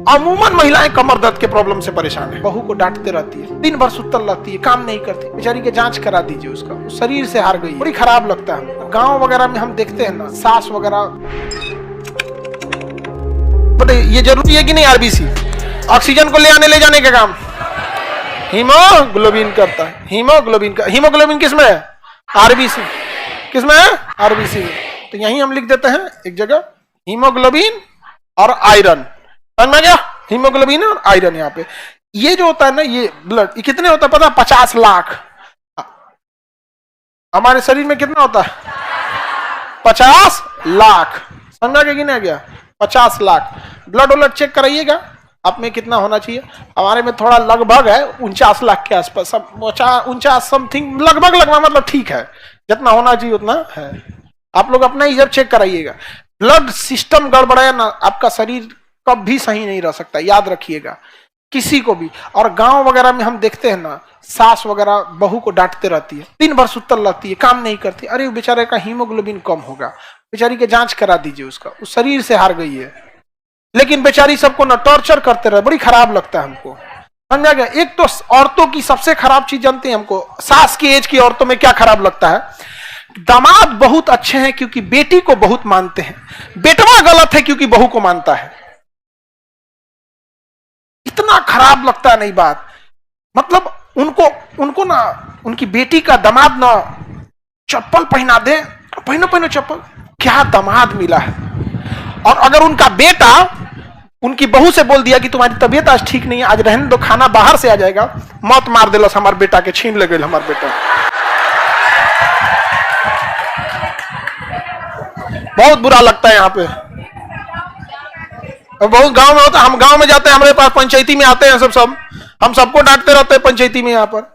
अमूमन महिलाएं कमर दर्द के प्रॉब्लम से परेशान है, बहू को डांटते रहती है, दिन भर सुतल रहती है, काम नहीं करती, बेचारी के जांच करा दीजिए, उसका उस शरीर से हार गई, बड़ी खराब लगता है। गांव वगैरह में हम देखते हैं ना, सास वगैरह, बट ये जरूरी है कि नहीं आरबीसी ऑक्सीजन को ले आने ले जाने का काम हीमोग्लोबिन करता है। हीमोग्लोबिन किसमें है? आरबीसी। किसमें है? आरबीसी में। तो यहीं हम लिख देते हैं एक जगह हीमोग्लोबिन और आयरन, समझ में गया? हीमोग्लोबिन और आयरन। यहाँ पे ये जो होता है ना, ये ब्लड, ये कितने होता है पता है? 50 लाख। हमारे शरीर में कितना होता है? 50 लाख। समझ में गया गया? 50 लाख। ब्लड व्लड चेक कराइएगा आप में कितना होना चाहिए। हमारे में थोड़ा लगभग है 49 लाख के आसपास, 49 समथिंग, लगभग मतलब ठीक है, जितना होना चाहिए उतना है। आप लोग अपना ही जब चेक कराइएगा। ब्लड सिस्टम गड़बड़ा है ना, आपका शरीर कभी सही नहीं रह सकता, याद रखिएगा किसी को भी। और गांव वगैरह में हम देखते हैं ना, सास वगैरह बहू को डांटते रहती है, दिन भर सुतल रहती है, काम नहीं करती, अरे बेचारे का हीमोग्लोबिन कम होगा, बेचारी के जांच करा दीजिए, उसका उस शरीर से हार गई है। लेकिन बेचारी सबको ना टॉर्चर करते रहे, बड़ी खराब लगता है हमको, समझा गया? एक तो औरतों की सबसे खराब चीज जानते हैं हमको, सास की एज की औरतों में क्या खराब लगता है? दामाद बहुत अच्छे हैं क्योंकि बेटी को बहुत मानते हैं, बेटवा गलत है क्योंकि बहू को मानता है। इतना खराब लगता है नहीं बात, मतलब उनको ना, उनकी बेटी का दामाद ना चप्पल पहना दे, पहनो चप्पल, क्या दामाद मिला है। और अगर उनका बेटा उनकी बहू से बोल दिया कि तुम्हारी तबीयत आज ठीक नहीं है, आज रहने दो, खाना बाहर से आ जाएगा, मौत मार दिलस हमारे बेटा के, छीन ले गए हमारे बेटा। बहुत बुरा लगता है यहाँ पे। बहुत गांव में होता है, हम गांव में जाते हैं, हमारे पास पंचायती में आते हैं सब हम सबको डांटते रहते हैं पंचायती में। यहाँ पर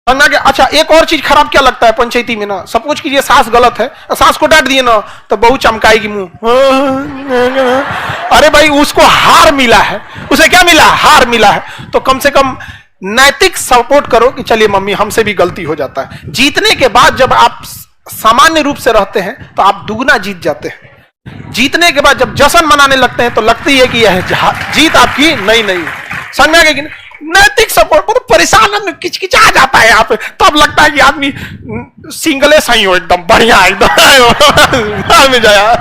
समझना क्या? अच्छा, एक और चीज खराब क्या लगता है पंचायती में ना, सपोज कीजिए सास गलत है, सास को डांट दिए ना तो बहू चमकाएगी मुंह, अरे भाई उसको हार मिला है, उसे क्या मिला? हार मिला है। तो कम से कम नैतिक सपोर्ट करो कि चलिए मम्मी हमसे भी गलती हो जाता है। जीतने के बाद जब आप सामान्य रूप से रहते हैं तो आप दुगना जीत जाते हैं। जीतने के बाद जब जश्न मनाने लगते हैं तो लगती है कि यह जीत आपकी नहीं। समझ में आ गया कि नहीं? नैतिक सपोर्ट, मतलब परेशान किचकिचा जाता है यहाँ पे, तब लगता है कि आदमी सिंगले सही हो, एकदम बढ़िया, एकदम में जाया।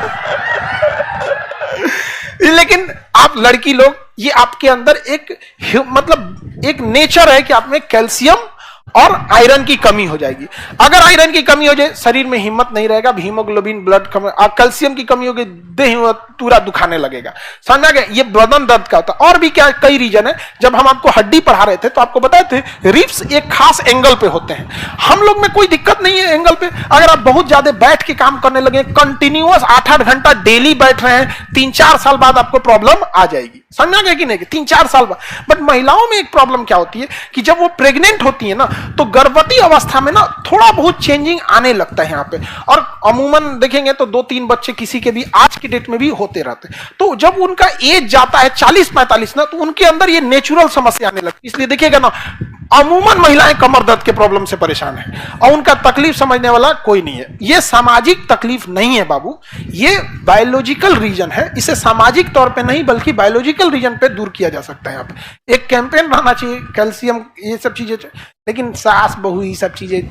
लेकिन आप लड़की लोग, ये आपके अंदर एक मतलब एक नेचर है कि आप में कैल्शियम और आयरन की कमी हो जाएगी। अगर आयरन की कमी हो जाए, शरीर में हिम्मत नहीं रहेगा, हीमोग्लोबिन ब्लड कम, कैल्शियम की कमी होगी, देह पूरा दुखाने लगेगा। समझा गया? ये बदन दर्द का होता है। और भी क्या कई रीजन है। जब हम आपको हड्डी पढ़ा रहे थे तो आपको बताए थे रिब्स एक खास एंगल पे होते हैं। हम लोग में कोई दिक्कत नहीं है एंगल पे। अगर आप बहुत ज्यादा बैठ के काम करने लगे, कंटिन्यूअस 8-8 घंटा डेली बैठ रहे हैं, 3-4 साल बाद आपको प्रॉब्लम आ जाएगी। समझा गया कि नहीं? 3-4 साल बाद। बट महिलाओं में एक प्रॉब्लम क्या होती है कि जब वो प्रेग्नेंट होती है ना, तो गर्भवती अवस्था में ना थोड़ा बहुत चेंजिंग आने लगता है यहाँ पे। और अमूमन देखेंगे तो 2-3 बच्चे किसी के भी आज की डेट में भी होते रहते हैं। तो जब उनका एज जाता है 40-45 ना, तो उनके अंदर ये नेचुरल समस्या आने लगती है। इसलिए देखिएगा ना, अमूमन महिलाएं कमर दर्द के प्रॉब्लम से परेशान है और उनका तकलीफ समझने वाला कोई नहीं है। ये सामाजिक तकलीफ नहीं है बाबू, ये बायोलॉजिकल रीजन है। इसे सामाजिक तौर पे नहीं बल्कि बायोलॉजिकल रीजन पे दूर किया जा सकता है। यहाँ पे एक कैंपेन रहना चाहिए, कैल्शियम, ये सब चीजें। लेकिन सास बहू ये सब चीजें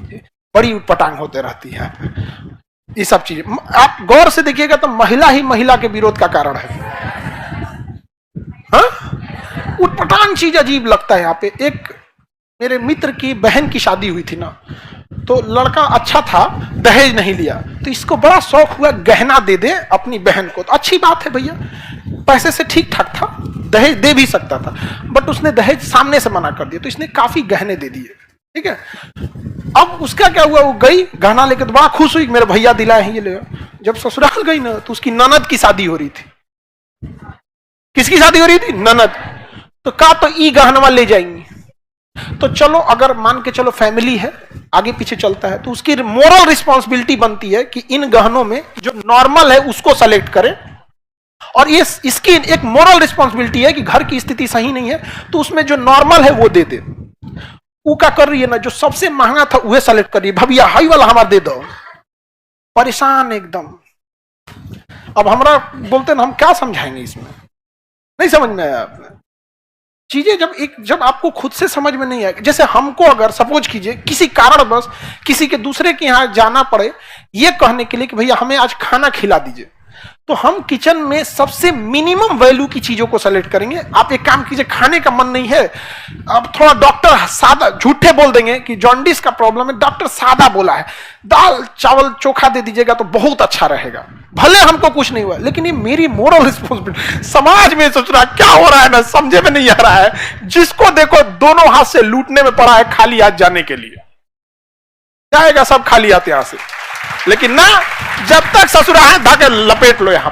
बड़ी उटपटांग होते रहती है। ये सब चीजें आप गौर से देखिएगा तो महिला ही महिला के विरोध का कारण है। हाँ, उटपटांग चीज अजीब लगता है यहाँ पे। एक मेरे मित्र की बहन की शादी हुई थी ना, तो लड़का अच्छा था, दहेज नहीं लिया, तो इसको बड़ा शौक हुआ गहना दे दे अपनी बहन को। तो अच्छी बात है भैया, पैसे से ठीक ठाक था, दहेज दे भी सकता था, बट उसने दहेज सामने से मना कर दिया, तो इसने काफी गहने दे दिए। ठीक है, अब उसका क्या हुआ, वो गई गहना लेकर, तो बड़ा खुश हुई, मेरे भैया दिलाए हैं ये ले। जब ससुराल गई ना, तो उसकी ननद की शादी हो रही थी। किसकी शादी हो रही थी? ननद। तो कहा तो ई गहनवा ले जाएंगी। तो चलो, अगर मान के चलो फैमिली है, आगे पीछे चलता है, तो उसकी मोरल रिस्पॉन्सिबिलिटी बनती है कि इन गहनों में जो नॉर्मल है उसको सेलेक्ट करे। और ये इसकी एक मोरल रिस्पॉन्सिबिलिटी है कि घर की स्थिति सही नहीं है तो उसमें जो नॉर्मल है वो दे दे। वो क्या कर रही है ना, जो सबसे महंगा था वह सेलेक्ट कर रही है, भैया हाई वाला हमारा दे दो। परेशान एकदम। अब हमरा बोलते ना, हम क्या समझाएंगे इसमें? नहीं समझ में आया आपने? चीजें जब आपको खुद से समझ में नहीं आएगी, जैसे हमको अगर सपोज कीजिए किसी कारणवश किसी के दूसरे के यहां जाना पड़े ये कहने के लिए कि भैया हमें आज खाना खिला दीजिए, तो हम किचन में सबसे मिनिमम वैल्यू की चीजों को सेलेक्ट करेंगे। आप एक काम कीजिए, खाने का मन नहीं है, अब थोड़ा डॉक्टर सादा झूठे बोल देंगे कि जॉन्डिस का प्रॉब्लम है, डॉक्टर सादा बोला है, दाल चावल चोखा दे दीजिएगा तो बहुत अच्छा रहेगा। भले हमको कुछ नहीं हुआ, लेकिन ये मेरी मोरल रिस्पॉन्सिबिलिटी। समाज में सोच रहा क्या हो रहा है ना समझे में नहीं आ रहा है, जिसको देखो दोनों हाथ से लूटने में पड़ा है खाली हाथ जाने के लिए, जाएगा सब खाली हाथ यहां से। लेकिन ना, जब तक ससुरा है धाके लपेट लो यहां।